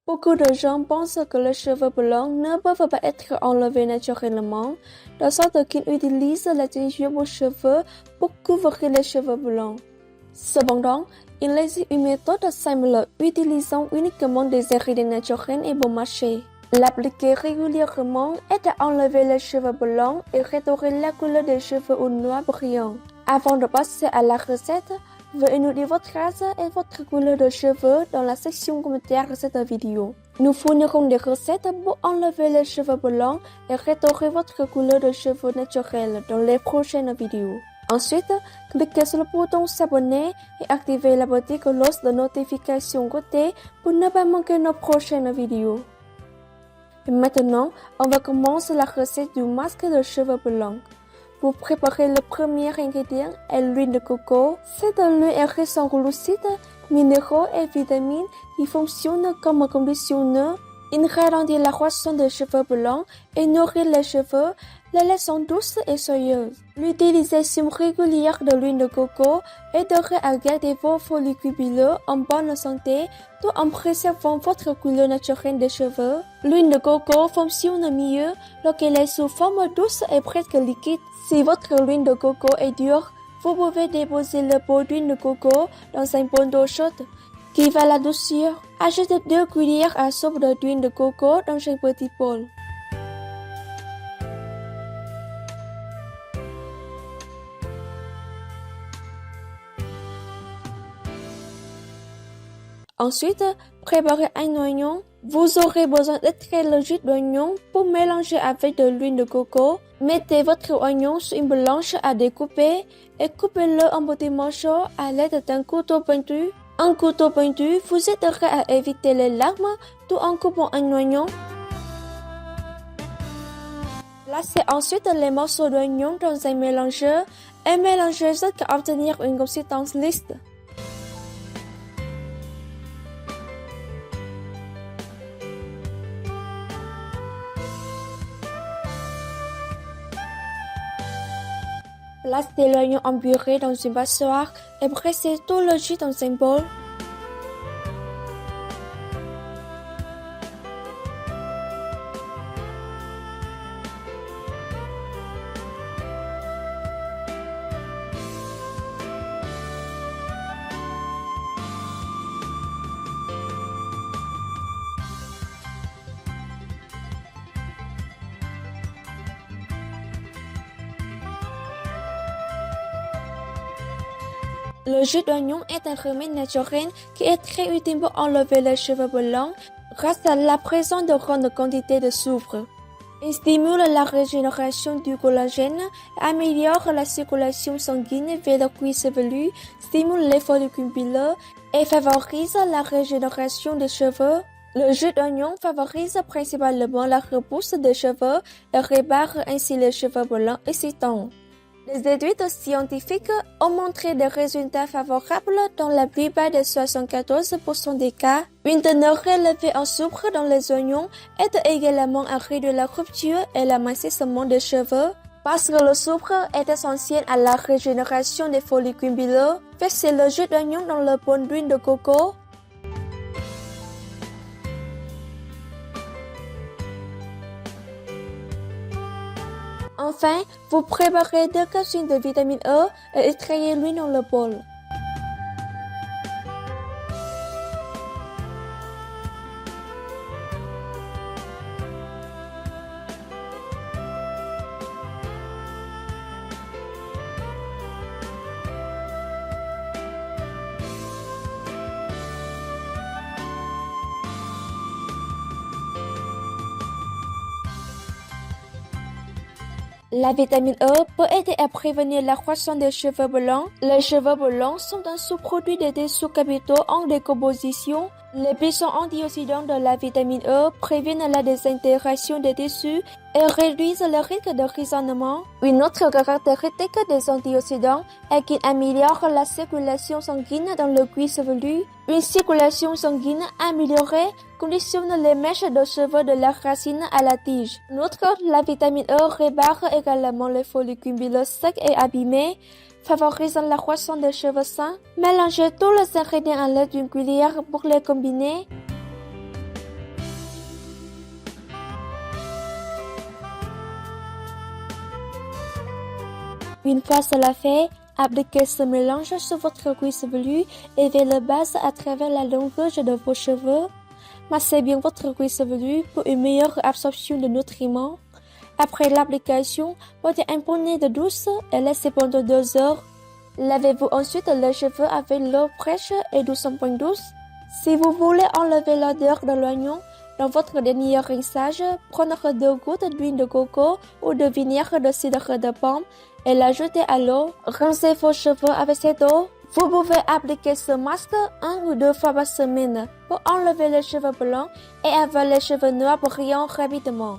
Beaucoup de gens pensent que les cheveux blancs ne peuvent pas être enlevés naturellement, de sorte qu'ils utilisent la teinture pour cheveux pour couvrir les cheveux blancs. Cependant, il existe une méthode simple utilisant uniquement des ingrédients naturels et bon marché. L'appliquer régulièrement aide à enlever les cheveux blancs et restaurer la couleur des cheveux au noir brillant. Avant de passer à la recette, veuillez nous dire votre âge et votre couleur de cheveux dans la section commentaire de cette vidéo. Nous fournirons des recettes pour enlever les cheveux blancs et restaurer votre couleur de cheveux naturelle dans les prochaines vidéos. Ensuite, cliquez sur le bouton s'abonner et activez la petite cloche de notification côté pour ne pas manquer nos prochaines vidéos. Et maintenant, on va commencer la recette du masque de cheveux blancs. Pour préparer le premier ingrédient est l'huile de coco. Cette huile est riche en glucides, minéraux et vitamines qui fonctionnent comme un conditionneur. Il ralentit la croissance des cheveux blancs et nourrit les cheveux, les laissant douces et soyeuses. L'utilisation régulière de l'huile de coco aiderait à garder vos follicules en bonne santé tout en préservant votre couleur naturelle des cheveux. L'huile de coco fonctionne mieux lorsqu'elle est sous forme douce et presque liquide. Si votre huile de coco est dure, vous pouvez déposer le pot d'huile de coco dans un bol d'eau chaude qui va l'adoucir. Ajoutez 2 cuillères à soupe d'huile de coco dans un petit bol. Ensuite, préparez un oignon. Vous aurez besoin d'extraire le jus d'oignon pour mélanger avec de l'huile de coco. Mettez votre oignon sur une planche à découper et coupez-le en petits morceaux à l'aide d'un couteau pointu. Un couteau pointu vous aidera à éviter les larmes tout en coupant un oignon. Placez ensuite les morceaux d'oignon dans un mélangeur et mélangez jusqu'à obtenir une consistance lisse. Placez l'oignon en purée dans une passoire et pressez tout le jus dans un bol. Le jus d'oignon est un remède naturel qui est très utile pour enlever les cheveux blancs grâce à la présence de grandes quantités de soufre. Il stimule la régénération du collagène, améliore la circulation sanguine vers le cuir chevelu, stimule les follicules pileux et favorise la régénération des cheveux. Le jus d'oignon favorise principalement la repousse des cheveux et répare ainsi les cheveux blancs existants. Les études scientifiques ont montré des résultats favorables dans la plupart des 74% des cas. Une teneur élevée en sucre dans les oignons aide également à réduire la rupture et l'amincissement des cheveux. Parce que le sucre est essentiel à la régénération des follicules pileux, versez le jus d'oignon dans le bol d'huile de coco. Enfin, vous préparez 2 capsules de vitamine E et extrayez l'huile dans le bol. La vitamine E peut aider à prévenir la croissance des cheveux blancs. Les cheveux blancs sont un sous-produit des tissus capitaux en décomposition. Les puissants antioxydants de la vitamine E préviennent la désintégration des tissus et réduisent le risque de résonnement. Une autre caractéristique des antioxydants est qu'ils améliorent la circulation sanguine dans le cuir chevelu. Une circulation sanguine améliorée conditionne les mèches de cheveux de la racine à la tige. En outre, la vitamine E répare également les follicules pileux secs et abîmés, favorisant la croissance des cheveux sains. Mélangez tous les ingrédients à l'aide d'une cuillère pour les combiner. Une fois cela fait, appliquez ce mélange sur votre cuir chevelu et vers le bas à travers la longueur de vos cheveux. Massez bien votre cuir chevelu pour une meilleure absorption de nutriments. Après l'application, portez un bonnet de douce et laissez pendant 2 heures. Lavez-vous ensuite les cheveux avec l'eau fraîche et du shampoing douce. Si vous voulez enlever l'odeur de l'oignon, dans votre dernier rinçage, prenez 2 gouttes d'huile de coco ou de vinaigre de cidre de pomme et l'ajoutez à l'eau. Rincez vos cheveux avec cette eau. Vous pouvez appliquer ce masque 1 ou 2 fois par semaine pour enlever les cheveux blancs et avoir les cheveux noirs brillants rapidement.